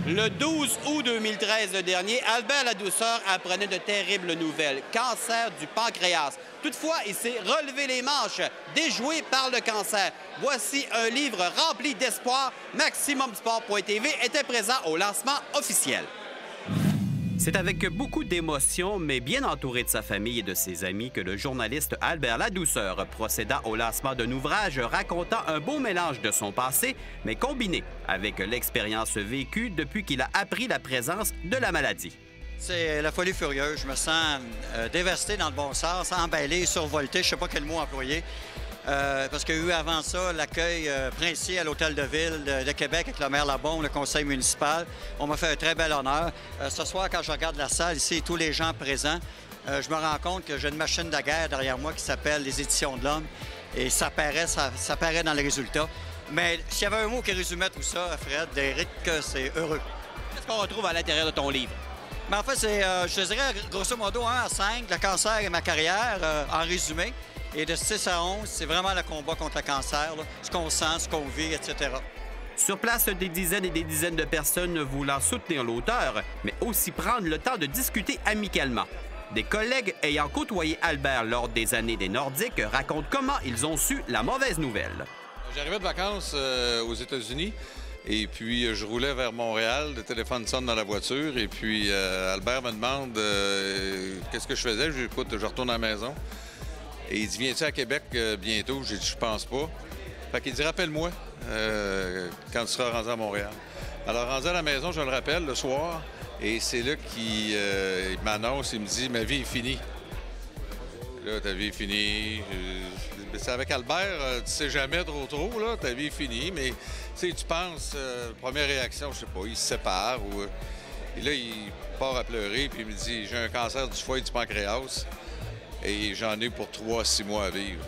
Le 12 août 2013 dernier, Albert Ladouceur apprenait de terribles nouvelles. Cancer du pancréas. Toutefois, il s'est relevé les manches, déjoué par le cancer. Voici un livre rempli d'espoir. MaximumSport.tv était présent au lancement officiel. C'est avec beaucoup d'émotion, mais bien entouré de sa famille et de ses amis, que le journaliste Albert Ladouceur procéda au lancement d'un ouvrage racontant un beau mélange de son passé, mais combiné avec l'expérience vécue depuis qu'il a appris la présence de la maladie. C'est la folie furieuse. Je me sens dévasté dans le bon sens, emballé, survolté, je ne sais pas quel mot employer. Parce qu'il y a eu avant ça l'accueil princier à l'Hôtel de Ville de Québec avec le maire Labaume, le conseil municipal. On m'a fait un très bel honneur. Ce soir, quand je regarde la salle ici et tous les gens présents, je me rends compte que j'ai une machine de guerre derrière moi qui s'appelle les Éditions de l'Homme. Et ça paraît dans les résultats. Mais s'il y avait un mot qui résumait tout ça, Fred, Éric, c'est heureux. Qu'est-ce qu'on retrouve à l'intérieur de ton livre? Mais en fait, c'est, je te dirais, grosso modo, 1 à 5, le cancer et ma carrière, en résumé. Et de 6 à 11, c'est vraiment le combat contre le cancer, là, ce qu'on sent, ce qu'on vit, etc. Sur place, des dizaines et des dizaines de personnes voulant soutenir l'auteur, mais aussi prendre le temps de discuter amicalement. Des collègues ayant côtoyé Albert lors des années des Nordiques racontent comment ils ont su la mauvaise nouvelle. J'arrivais de vacances aux États-Unis et puis je roulais vers Montréal. Le téléphone sonne dans la voiture et puis Albert me demande qu'est-ce que je faisais. Je dis, écoute, je retourne à la maison. Et il dit, viens-tu à Québec bientôt? J'ai dit, je pense pas. Fait qu'il dit, rappelle-moi quand tu seras rendu à Montréal. Alors, rendu à la maison, je le rappelle le soir. Et c'est là qu'il m'annonce, il me dit, ma vie est finie. Là, ta vie est finie. C'est avec Albert, tu sais jamais trop, là, ta vie est finie. Mais tu sais, tu penses, première réaction, je sais pas, il se sépare. Et là, il part à pleurer, puis il me dit, j'ai un cancer du foie et du pancréas. Et j'en ai pour 3 à 6 mois à vivre.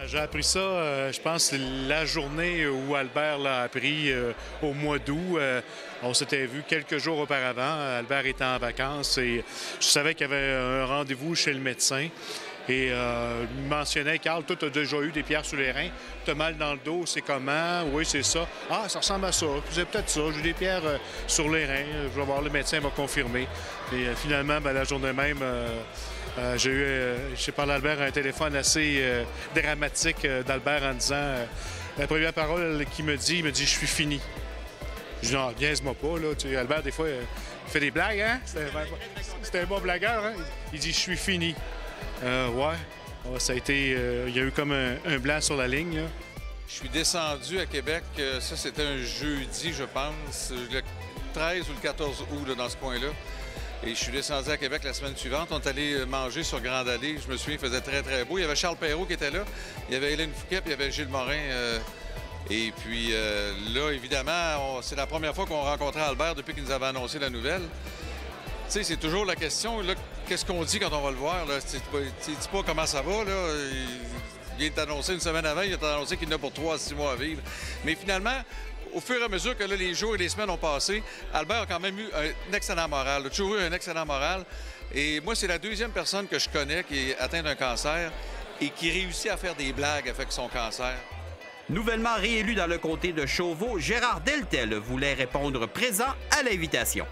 J'ai appris ça, je pense, la journée où Albert l'a appris au mois d'août. On s'était vu quelques jours auparavant. Albert était en vacances et je savais qu'il y avait un rendez-vous chez le médecin. Et il mentionnait, Carl, toi, tu as déjà eu des pierres sous les reins. Tu as mal dans le dos, c'est comment? Oui, c'est ça. Ah, ça ressemble à ça. C'est peut-être ça. J'ai des pierres sur les reins. Je vais voir, le médecin va confirmer. Et finalement, la journée même, j'ai parlé à Albert à un téléphone assez dramatique d'Albert en disant la première parole qu'il me dit, je suis fini. Je dis non, niaise-moi pas, là. Tu sais, Albert, des fois, il fait des blagues, hein? C'était un bon blagueur, hein? Il dit je suis fini. Ouais. Ça a été. Il y a eu comme un blanc sur la ligne, là. Je suis descendu à Québec, ça c'était un jeudi, je pense, le 13 ou le 14 août, là, dans ce coin-là. Et je suis descendu à Québec la semaine suivante. On est allé manger sur Grande Allée. Je me souviens, il faisait très, très beau. Il y avait Charles Perrault qui était là. Il y avait Hélène Fouquet, puis il y avait Gilles Morin. Et puis là, évidemment, c'est la première fois qu'on rencontrait Albert depuis qu'il nous avait annoncé la nouvelle. Tu sais, c'est toujours la question, là, qu'est-ce qu'on dit quand on va le voir? Tu dis pas comment ça va, là. Il vient t'annoncer une semaine avant, il t'a annoncé qu'il en a pour 3 à 6 mois à vivre. Mais finalement, au fur et à mesure que là, les jours et les semaines ont passé, Albert a quand même eu un excellent moral. Il a toujours eu un excellent moral. Et moi, c'est la deuxième personne que je connais qui est atteinte d'un cancer et qui réussit à faire des blagues avec son cancer. Nouvellement réélu dans le comté de Chauveau, Gérard Deltel voulait répondre présent à l'invitation.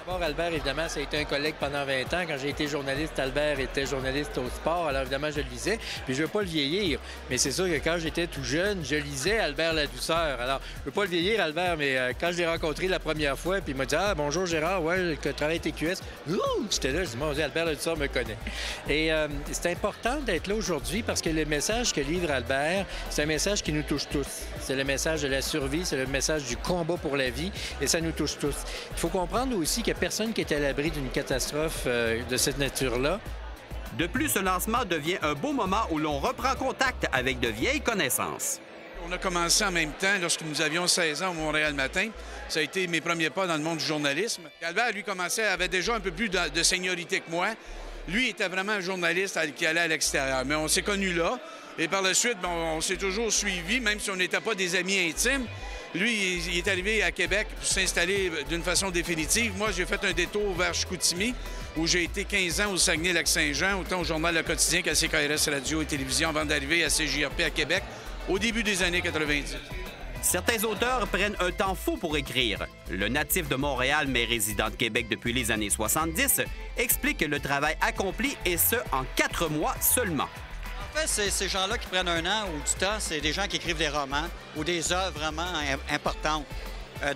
D'abord, Albert, évidemment, ça a été un collègue pendant 20 ans. Quand j'ai été journaliste, Albert était journaliste au sport. Alors, évidemment, je le lisais. Puis, je ne veux pas le vieillir. Mais c'est sûr que quand j'étais tout jeune, je lisais Albert Ladouceur. Alors, je ne veux pas le vieillir, Albert, mais quand je l'ai rencontré la première fois, puis il m'a dit « Ah, bonjour Gérard, ouais, que travaille TQS. » J'étais là, je dis « Mon Dieu, Albert Ladouceur me connaît. » Et c'est important d'être là aujourd'hui parce que le message que livre Albert, c'est un message qui nous touche tous. C'est le message de la survie, c'est le message du combat pour la vie, et ça nous touche tous. Il faut comprendre aussi qu'il n'y a personne qui est à l'abri d'une catastrophe de cette nature-là. De plus, ce lancement devient un beau moment où l'on reprend contact avec de vieilles connaissances. On a commencé en même temps lorsque nous avions 16 ans au Montréal Matin. Ça a été mes premiers pas dans le monde du journalisme. Albert, lui, avait déjà un peu plus de seniorité que moi. Lui, était vraiment un journaliste qui allait à l'extérieur. Mais on s'est connus là. Et par la suite, on s'est toujours suivis, même si on n'était pas des amis intimes. Lui, il est arrivé à Québec pour s'installer d'une façon définitive. Moi, j'ai fait un détour vers Chicoutimi, où j'ai été 15 ans au Saguenay-Lac-Saint-Jean, autant au Journal Le Quotidien qu'à CKRS Radio et Télévision, avant d'arriver à CJRP à Québec, au début des années 90. Certains auteurs prennent un temps fou pour écrire. Le natif de Montréal, mais résident de Québec depuis les années 70, explique le travail accompli et ce, en 4 mois seulement. En fait, c'est ces gens-là qui prennent un an ou du temps, c'est des gens qui écrivent des romans ou des œuvres vraiment importantes.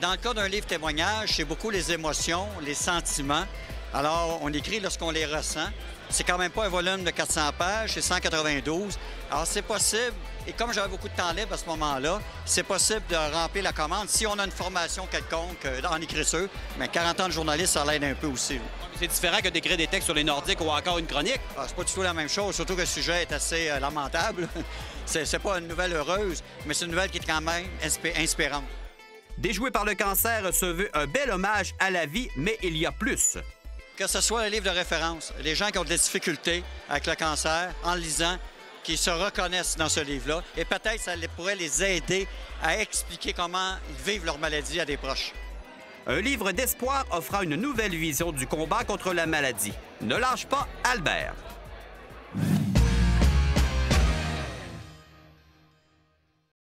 Dans le cas d'un livre témoignage, c'est beaucoup les émotions, les sentiments. Alors, on écrit lorsqu'on les ressent. C'est quand même pas un volume de 400 pages, c'est 192. Alors, c'est possible, et comme j'avais beaucoup de temps libre à ce moment-là, c'est possible de remplir la commande si on a une formation quelconque en écriture. Mais 40 ans de journaliste, ça l'aide un peu aussi. C'est différent que d'écrire des textes sur les Nordiques ou encore une chronique. C'est pas du tout la même chose, surtout que le sujet est assez lamentable. C'est pas une nouvelle heureuse, mais c'est une nouvelle qui est quand même inspirante. Déjoué par le cancer se veut un bel hommage à la vie, mais il y a plus. Que ce soit un livre de référence, les gens qui ont des difficultés avec le cancer, en le lisant, qui se reconnaissent dans ce livre-là, et peut-être ça pourrait les aider à expliquer comment ils vivent leur maladie à des proches. Un livre d'espoir offrant une nouvelle vision du combat contre la maladie. Ne lâche pas, Albert.